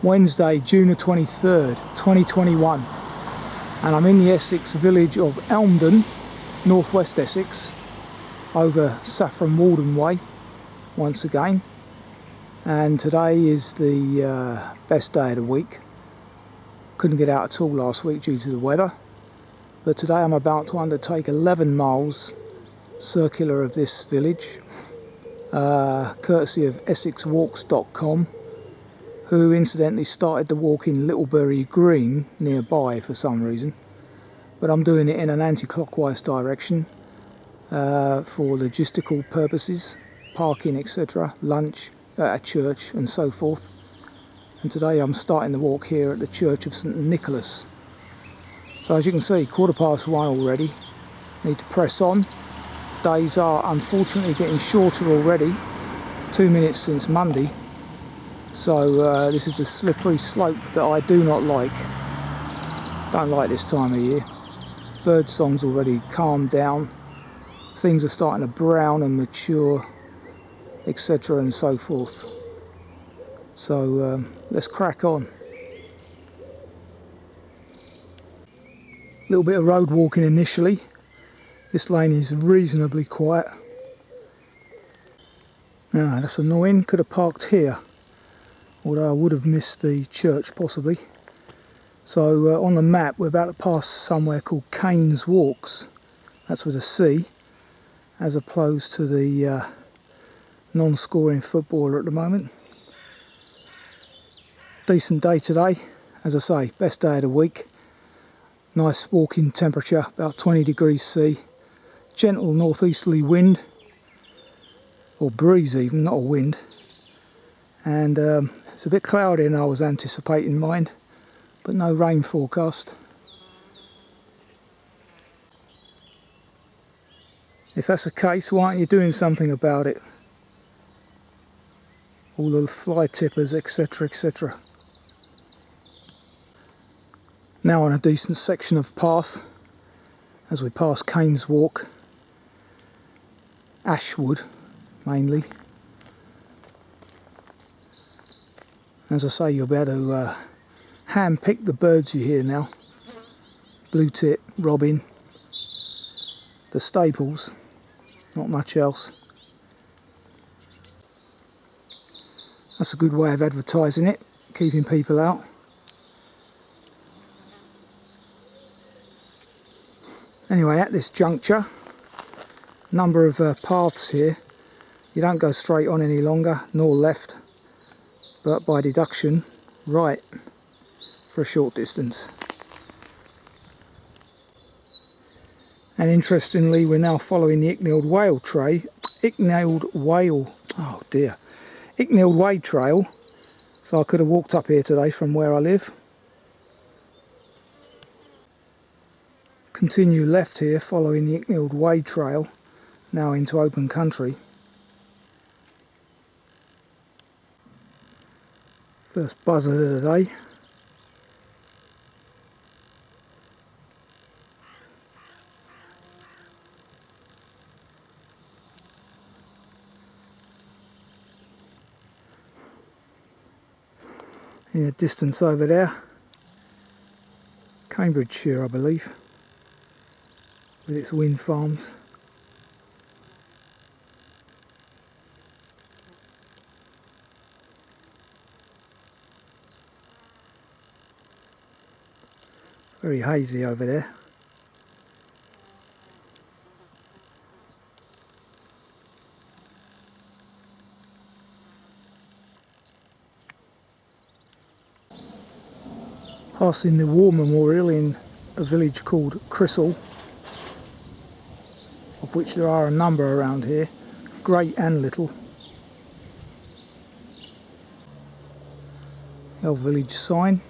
Wednesday, June the 23rd, 2021, and I'm in the Essex village of Elmdon, northwest Essex, over Saffron Walden Way once again. And today is the best day of the week. Couldn't get out at all last week due to the weather, but today I'm about to undertake 11 miles circular of this village, courtesy of EssexWalks.com, who incidentally started the walk in Littlebury Green nearby for some reason, but I'm doing it in an anti-clockwise direction for logistical purposes, parking, etc., lunch at a church and so forth. And today I'm starting the walk here at the Church of St Nicholas. So as you can see, 1:15 already. Need to press on. Days are unfortunately getting shorter already, 2 minutes since Monday. So this is the slippery slope that I do not like. Don't like this time of year. Bird song's already calmed down. Things are starting to brown and mature, etc. and so forth. So let's crack on. A little bit of road walking initially. This lane is reasonably quiet. Ah, that's annoying. Could have parked here, although I would have missed the church possibly. So on the map we're about to pass somewhere called Kane's Walks. That's with a C, as opposed to the non-scoring footballer at the moment. Decent day today, as I say, best day of the week. Nice walking temperature, about 20 degrees C. Gentle northeasterly wind, or breeze even, not a wind. And it's a bit cloudier than I was anticipating, mind, but no rain forecast. If that's the case, why aren't you doing something about it? All the fly tippers, etc, etc. Now on a decent section of path, as we pass Kane's Walk, Ashwood mainly. As I say, you'll be able to hand pick the birds you hear now. Blue tit, robin, the staples, not much else. That's a good way of advertising it, keeping people out. Anyway, at this juncture, number of paths here. You don't go straight on any longer, nor left, but by deduction, right for a short distance. And interestingly, we're now following the Icknield Way trail. So I could have walked up here today from where I live. Continue left here, following the Icknield Way trail, now into open country. First buzzard of the day. In the distance over there, Cambridgeshire I believe, with its wind farms. Very hazy over there. Passing the War Memorial in a village called Chrishall, of which there are a number around here, great and little. The old village sign.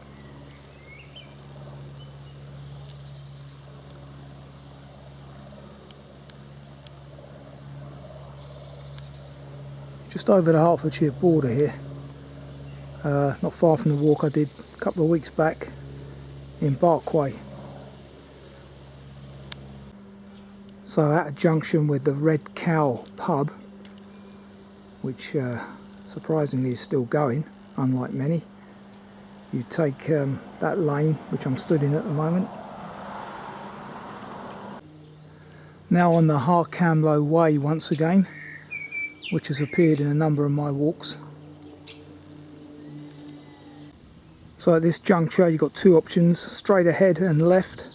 Just over the Hertfordshire border here, not far from the walk I did a couple of weeks back in Barkway. So at a junction with the Red Cow pub, which surprisingly is still going, unlike many, you take that lane, which I'm stood in at the moment. Now on the Harcamlow Way once again, which has appeared in a number of my walks. So at this juncture you've got two options, straight ahead and left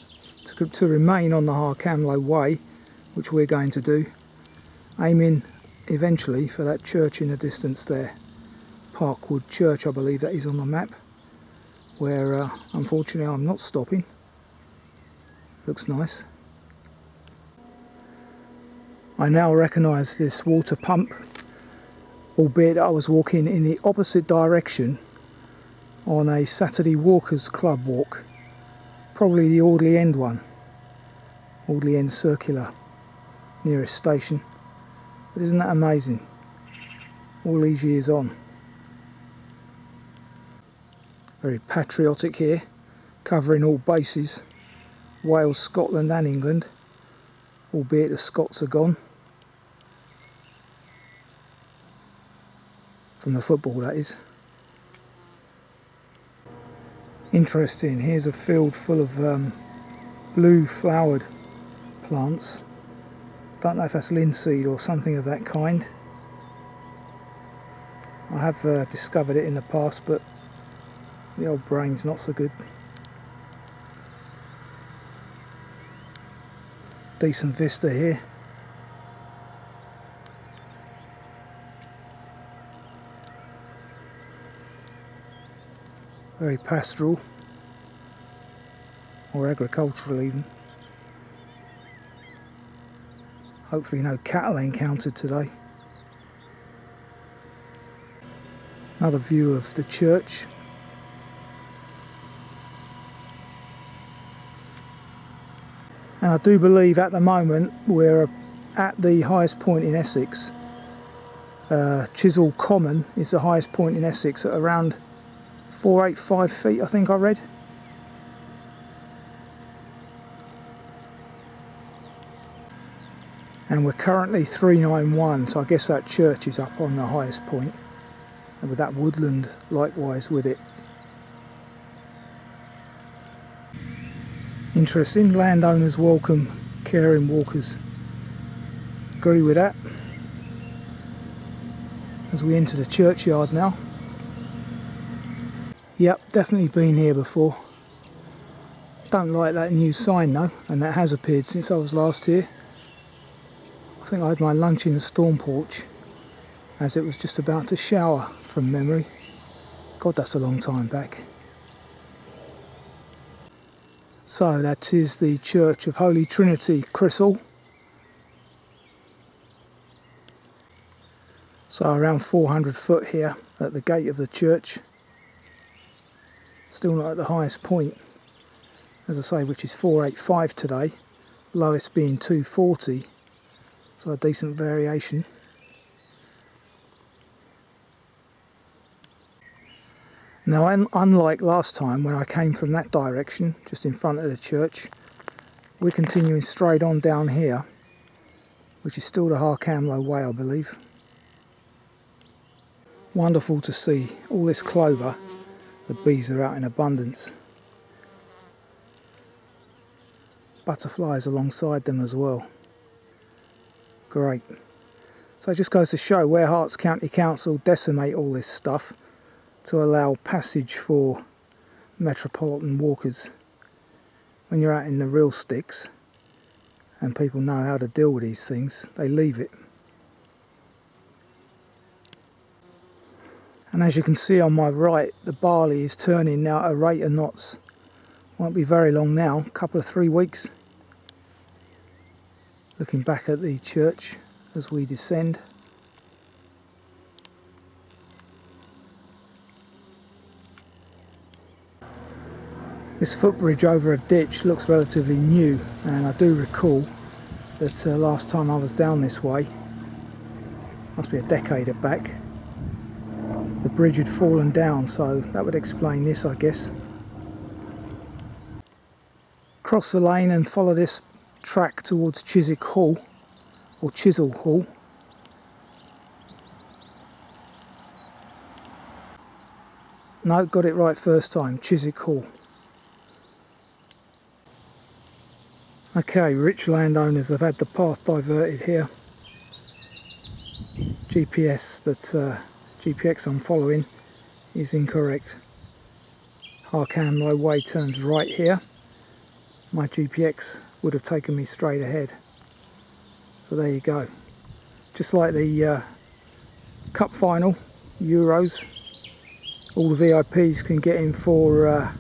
to remain on the Harcamlow Way, which we're going to do, aiming eventually for that church in the distance there. Parkwood Church, I believe that is on the map, where unfortunately I'm not stopping. Looks nice. I now recognise this water pump, albeit I was walking in the opposite direction on a Saturday Walkers Club walk, probably the Audley End one, Audley End Circular, nearest station. But isn't that amazing, all these years on. Very patriotic here, covering all bases, Wales, Scotland and England, albeit the Scots are gone. From the football, that is. Interesting, here's a field full of blue flowered plants. Don't know if that's linseed or something of that kind. I have discovered it in the past, but the old brain's not so good. Decent vista here. Very pastoral, or agricultural even. Hopefully no cattle encountered today. Another view of the church. And I do believe at the moment we're at the highest point in Essex. Chrishall Common is the highest point in Essex at around 485 feet, I think I read. And we're currently 391, so I guess that church is up on the highest point, and with that woodland likewise with it. Interesting, landowners welcome caring walkers. Agree with that. As we enter the churchyard now. Yep, definitely been here before. Don't like that new sign though, and that has appeared since I was last here. I think I had my lunch in the storm porch as it was just about to shower from memory. God, that's a long time back. So that is the Church of Holy Trinity, Chrishall. So around 400 foot here at the gate of the church. Still not at the highest point, as I say, which is 485 today, lowest being 240, so a decent variation. Now, unlike last time when I came from that direction, just in front of the church, we're continuing straight on down here, which is still the Harcamlow Way, I believe. Wonderful to see all this clover. The bees are out in abundance. Butterflies alongside them as well. Great. So it just goes to show where Herts County Council decimate all this stuff to allow passage for metropolitan walkers. When you're out in the real sticks and people know how to deal with these things, they leave it. And as you can see on my right, the barley is turning now at a rate of knots. Won't be very long now, a couple of 3 weeks. Looking back at the church as we descend. This footbridge over a ditch looks relatively new, and I do recall that last time I was down this way, must be a decade back, the bridge had fallen down, so that would explain this, I guess. Cross the lane and follow this track towards Chiswick Hall, or Chrishall Hall. No, got it right first time, Chiswick Hall. Okay, rich landowners have had the path diverted here. GPX I'm following is incorrect. Harcamlow Way turns right here. My GPX would have taken me straight ahead. So there you go. Just like the Cup final, Euros, all the VIPs can get in for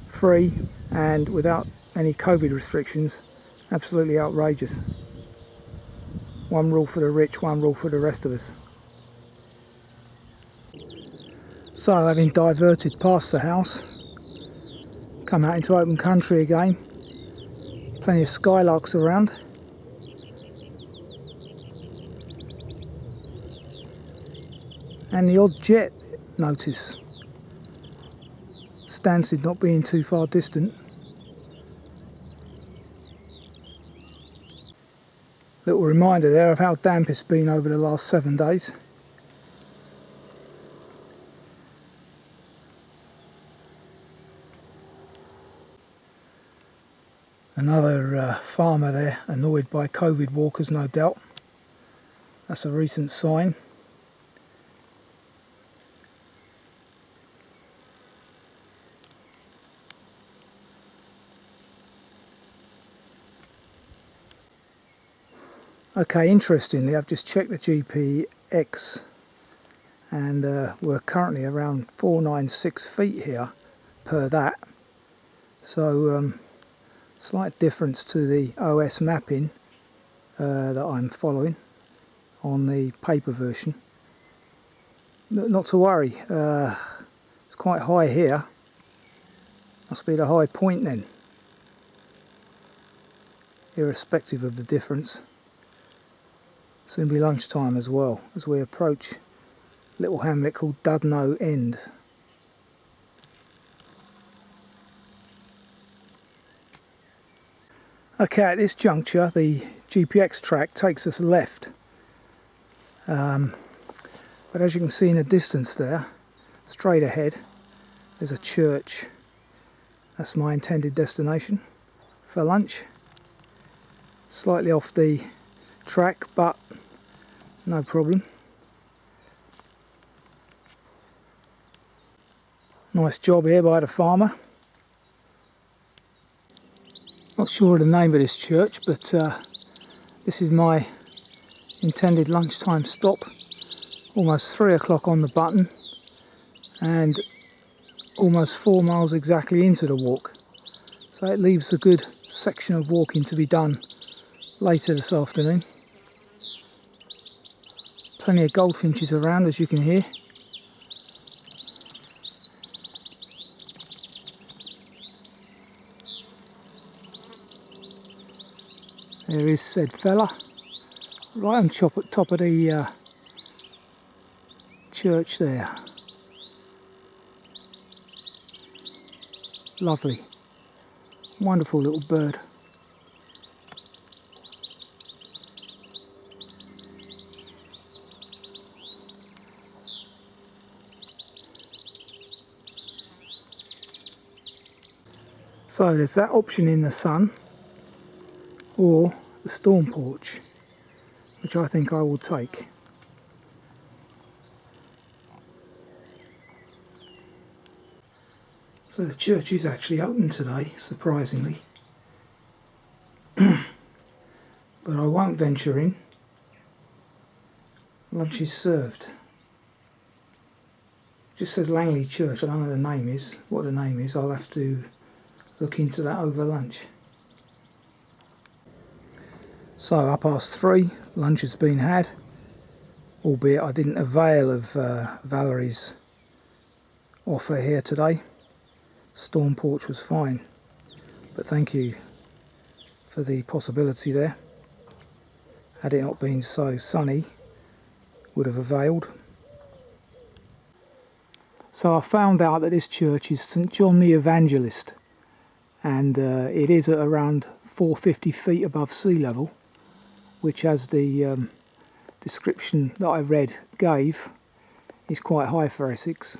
free and without any COVID restrictions. Absolutely outrageous. One rule for the rich, one rule for the rest of us. So having diverted past the house, come out into open country again. Plenty of skylarks around. And the odd jet, notice. Stansted not being too far distant. Little reminder there of how damp it's been over the last 7 days. Another farmer there, annoyed by COVID walkers, no doubt. That's a recent sign. Okay, interestingly, I've just checked the GPX and we're currently around 496 feet here per that. So slight difference to the OS mapping that I'm following on the paper version. Not to worry, it's quite high here. Must be the high point then, irrespective of the difference. Soon be lunchtime as well as we approach a little hamlet called Dudno End. Okay, at this juncture the GPX track takes us left, but as you can see in the distance there, straight ahead, there's a church. That's my intended destination for lunch. Slightly off the track, but no problem. Nice job here by the farmer. Not sure of the name of this church, but this is my intended lunchtime stop. Almost 3 o'clock on the button and almost 4 miles exactly into the walk. So it leaves a good section of walking to be done later this afternoon. Plenty of goldfinches around, as you can hear. There is said fella, right on top of the church there. Lovely, wonderful little bird. So there's that option in the sun or the storm porch, which I think I will take. So the church is actually open today, surprisingly, but I won't venture in. Lunch is served. Just says Langley Church. I don't know what the name is. I'll have to look into that over lunch. So 3:30, lunch has been had, albeit I didn't avail of Valerie's offer here today. Storm porch was fine, but thank you for the possibility there. Had it not been so sunny, would have availed. So I found out that this church is St John the Evangelist, and it is at around 450 feet above sea level, which, as the description that I read gave, is quite high for Essex.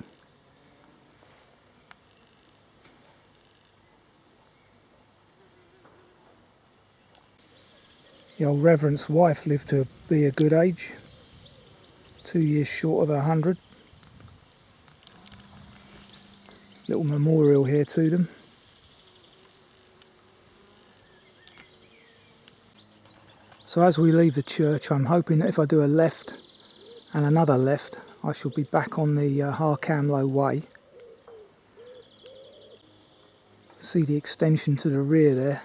The old Reverend's wife lived to be a good age, 2 years short of 100. Little memorial here to them. So as we leave the church, I'm hoping that if I do a left and another left, I shall be back on the Harcamlow Way. See the extension to the rear there.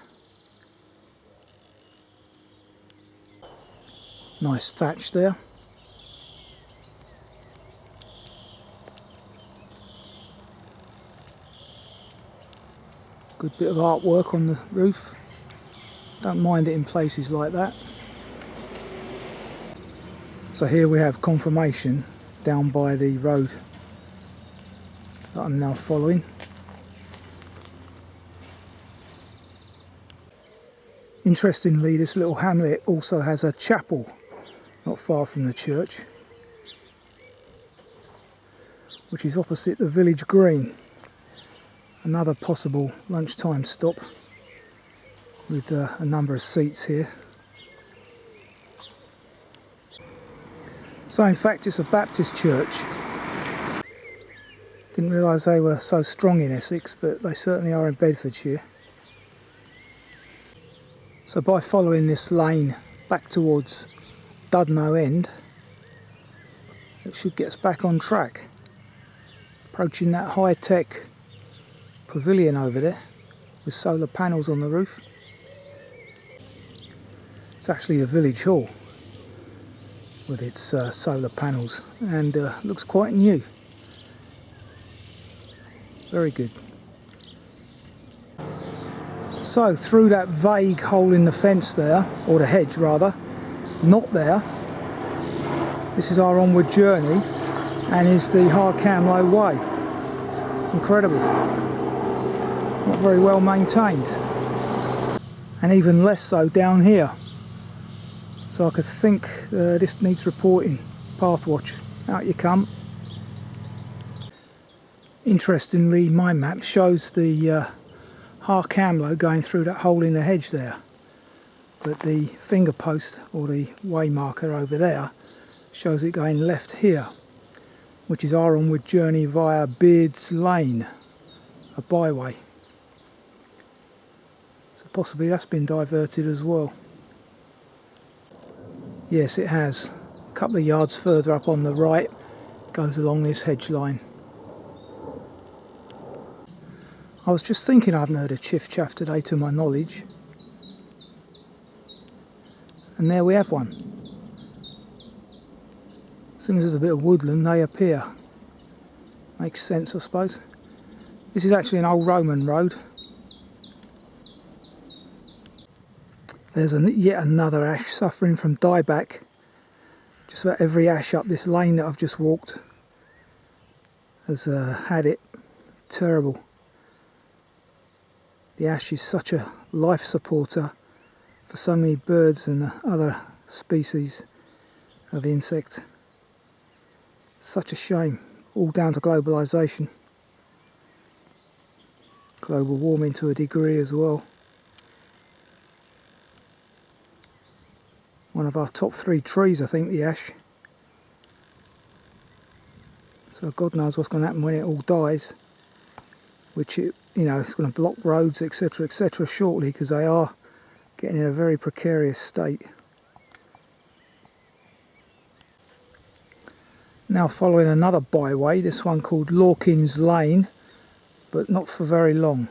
Nice thatch there. Good bit of artwork on the roof. Don't mind it in places like that. So here we have confirmation down by the road that I'm now following. Interestingly, this little hamlet also has a chapel not far from the church, which is opposite the village green. Another possible lunchtime stop with a number of seats here. So in fact it's a Baptist church. Didn't realise they were so strong in Essex, but they certainly are in Bedfordshire. So by following this lane back towards Dudnow End, it should get us back on track. Approaching that high-tech pavilion over there with solar panels on the roof. It's actually the village hall with its solar panels, and looks quite new. Very good. So through that vague hole in the fence there, or the hedge rather, not there, this is our onward journey and is the Harcamlow Way. Incredible. Not very well maintained, and even less so down here. So I could think this needs reporting. Pathwatch, out you come. Interestingly, my map shows the Harcamlow going through that hole in the hedge there, but the finger post or the way marker over there shows it going left here, which is our onward journey via Beards Lane, a byway. So possibly that's been diverted as well. Yes, it has. A couple of yards further up on the right, goes along this hedge line. I was just thinking I haven't heard a chiff chaff today to my knowledge. And there we have one. As soon as there's a bit of woodland, they appear. Makes sense, I suppose. This is actually an old Roman road. There's yet another ash suffering from dieback. Just about every ash up this lane that I've just walked has had it. Terrible. The ash is such a life supporter for so many birds and other species of insect. Such a shame, all down to globalisation. Global warming to a degree as well. One of our top 3 trees, I think, the ash. So God knows what's going to happen when it all dies, which it, you know, it's going to block roads, etc., etc. shortly, because they are getting in a very precarious state. Now following another byway, this one called Lawkins Lane, but not for very long.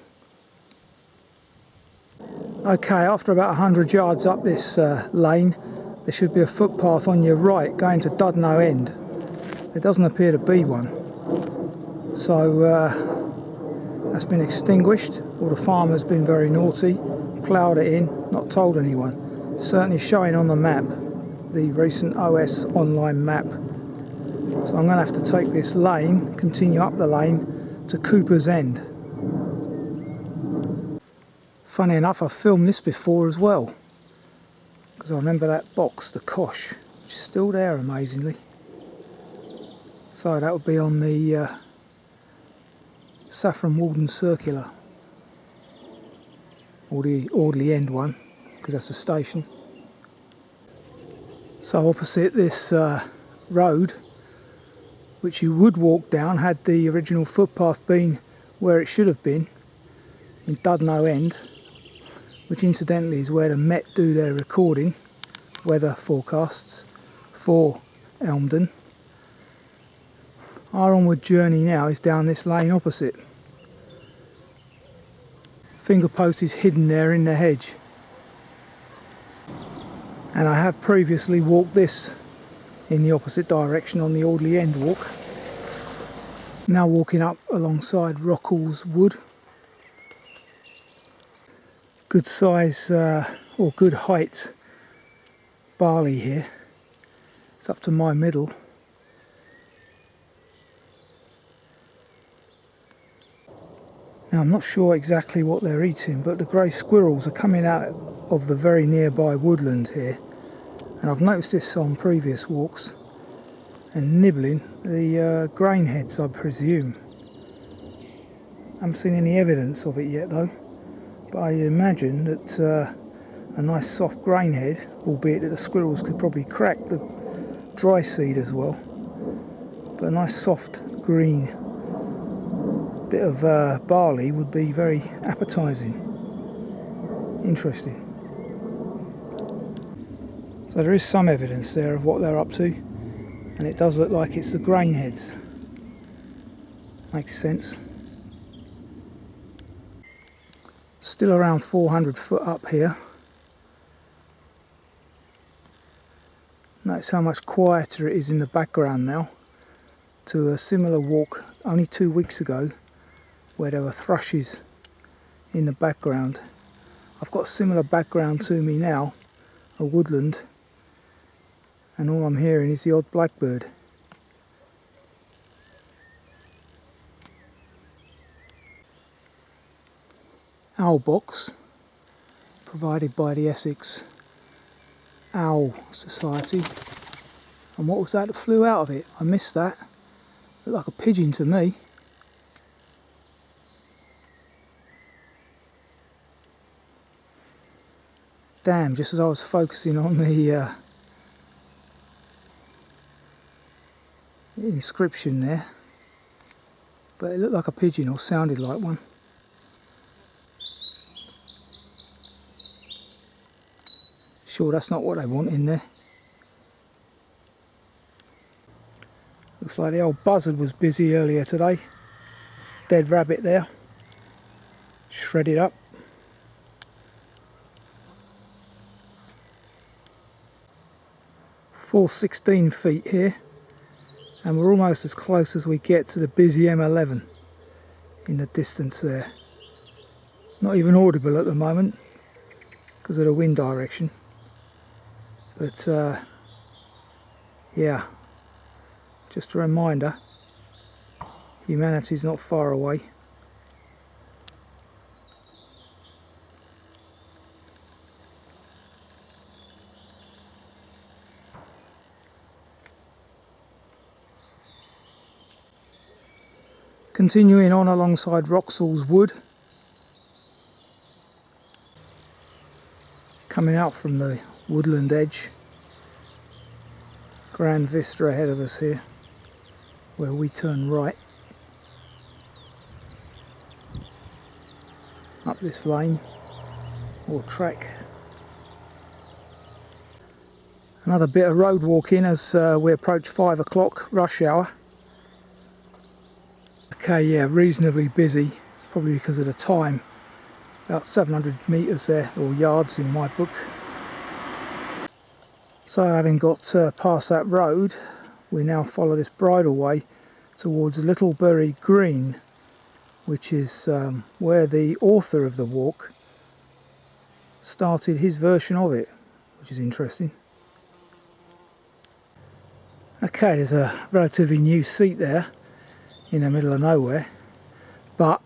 Okay, after about 100 yards up this lane, there should be a footpath on your right going to Dudnow End. There doesn't appear to be one. So that's been extinguished, or the farmer's been very naughty, ploughed it in, not told anyone. Certainly showing on the map, the recent OS online map. So I'm going to have to take this lane, continue up the lane to Cooper's End. Funny enough, I've filmed this before as well, because I remember that box, the Kosh, which is still there amazingly. So that would be on the Elmdon Circular, or the Audley End one, because that's the station. So opposite this road, which you would walk down had the original footpath been where it should have been, in Dudno End, which incidentally is where the Met do their recording, weather forecasts for Elmdon. Our onward journey now is down this lane opposite. Finger post is hidden there in the hedge. And I have previously walked this in the opposite direction on the Audley End walk. Now walking up alongside Rockhall's Wood. Good size or good height barley here. It's up to my middle. Now I'm not sure exactly what they're eating, but the grey squirrels are coming out of the very nearby woodland here, and I've noticed this on previous walks, and nibbling the grain heads, I presume. I haven't seen any evidence of it yet though, but I imagine that a nice soft grain head, albeit that the squirrels could probably crack the dry seed as well, but a nice soft green bit of barley would be very appetising. Interesting. So there is some evidence there of what they're up to, and it does look like it's the grain heads. Makes sense. Still around 400 foot up here. Notice how much quieter it is in the background now to a similar walk only 2 weeks ago, where there were thrushes in the background. I've got a similar background to me now, a woodland, and all I'm hearing is the odd blackbird. Owl box, provided by the Essex Owl Society. And what was that flew out of it? I missed that. Looked like a pigeon to me. Damn, just as I was focusing on the inscription there, but it looked like a pigeon, or sounded like one. Sure, that's not what they want in there. Looks like the old buzzard was busy earlier today. Dead rabbit there, shredded up. Full 16 feet here, and we're almost as close as we get to the busy M11 in the distance there. Not even audible at the moment because of the wind direction, but yeah, just a reminder, humanity's not far away. Continuing on alongside Wroxall's Wood, coming out from the woodland edge, grand vista ahead of us here, where we turn right up this lane or track. Another bit of road walking as we approach 5 o'clock rush hour. Okay, yeah, reasonably busy, probably because of the time. About 700 metres there, or yards in my book. So having got past that road, we now follow this bridleway towards Littlebury Green, which is where the author of the walk started his version of it, which is interesting. Okay, there's a relatively new seat there in the middle of nowhere, but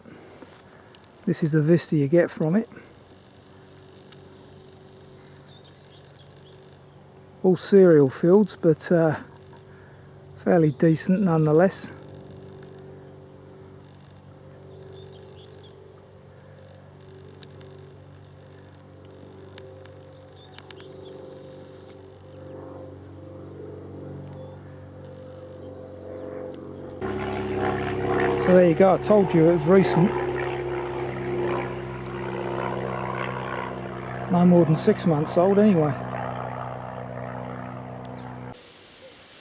this is the vista you get from it. All cereal fields, but fairly decent nonetheless. So there you go, I told you it was recent. No more than 6 months old anyway.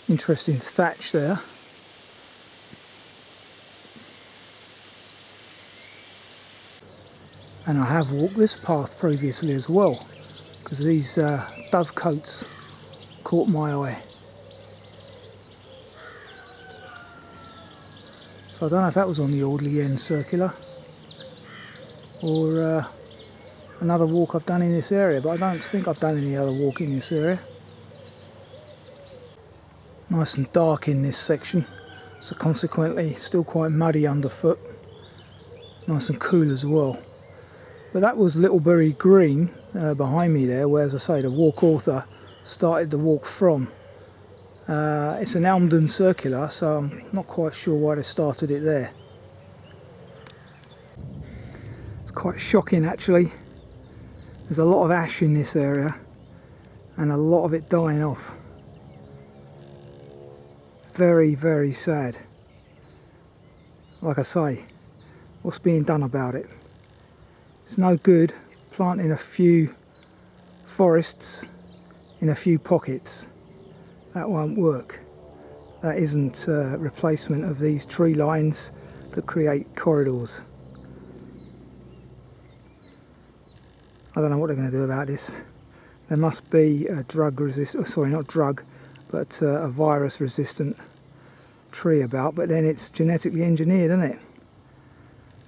Interesting thatch there. And I have walked this path previously as well, because these dovecotes caught my eye. So I don't know if that was on the NW Circular or another walk I've done in this area, but I don't think I've done any other walk in this area. Nice and dark in this section, so consequently still quite muddy underfoot. Nice and cool as well. But that was Littlebury Green behind me there, where, as I say, the walk author started the walk from. It's an Elmdon Circular, so I'm not quite sure why they started it there. It's quite shocking actually. There's a lot of ash in this area and a lot of it dying off. Very, very sad. Like I say, what's being done about it? It's no good planting a few forests in a few pockets. That won't work. That isn't a replacement of these tree lines that create corridors. I don't know what they're going to do about this. There must be a drug resistant, sorry, not drug, but a virus resistant tree about, but then it's genetically engineered, isn't it?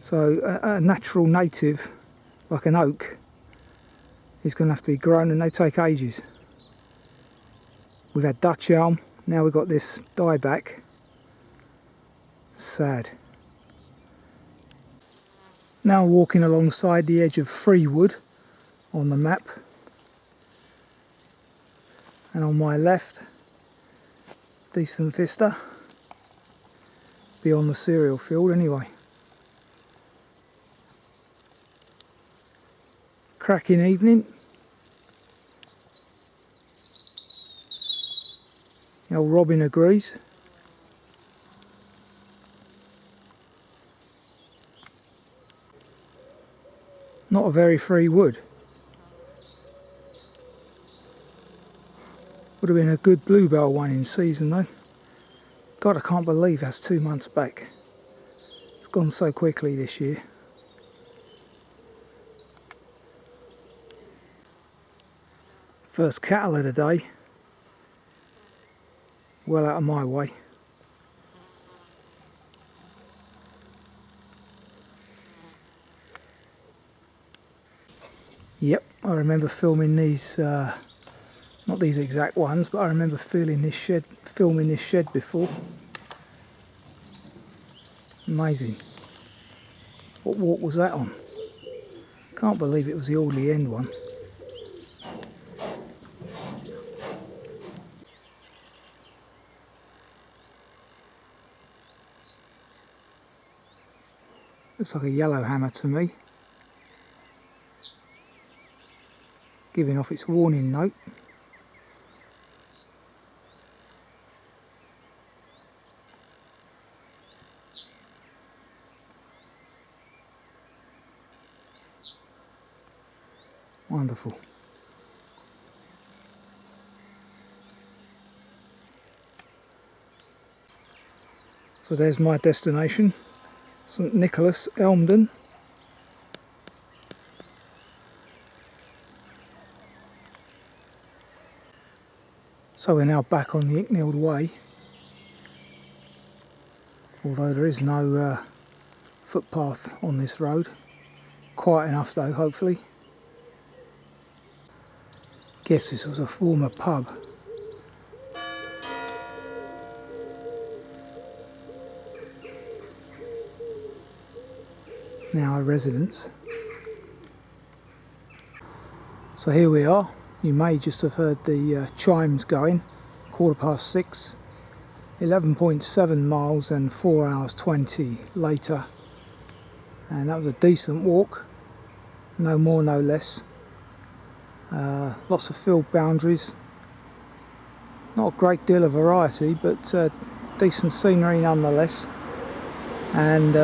So a natural native, like an oak, is going to have to be grown, and they take ages. We've had Dutch elm, now we've got this dieback. Sad. Now walking alongside the edge of Freewood on the map, and on my left, decent vista beyond the cereal field anyway. Cracking evening. The old robin agrees. Not a very free wood. Would have been a good bluebell one in season though. God, I can't believe that's 2 months back. It's gone so quickly this year. First cattle of the day. Well out of my way. Yep, I remember filming these, not these exact ones, but I remember filming this shed before. Amazing. What walk was that on? Can't believe it was the Audley End one. Looks like a yellow hammer to me, giving off its warning note. Wonderful. So there's my destination. St Nicholas, Elmdon. So we're now back on the Harcamlow Way, although there is no footpath on this road. Quiet enough though, hopefully. Guess this was a former pub. Now a residence. So here we are. You may just have heard the chimes going. 6:15. 11.7 miles and 4 hours 20 later. And that was a decent walk. No more, no less. Lots of field boundaries. Not a great deal of variety, but decent scenery nonetheless. and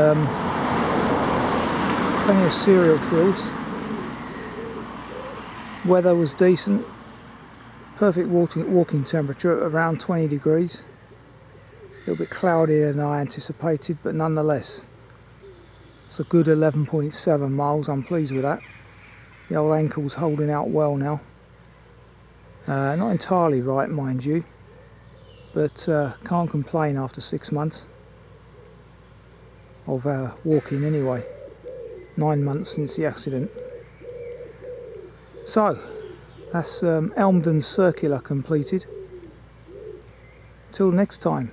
plenty of cereal fields. Weather was decent, perfect walking temperature at around 20 degrees. A little bit cloudier than I anticipated, but nonetheless it's a good 11.7 miles. I'm pleased with that. The old ankle's holding out well now. Not entirely right, mind you, but can't complain after 6 months of walking anyway. 9 months since the accident. So that's Elmdon Circular completed. Till next time.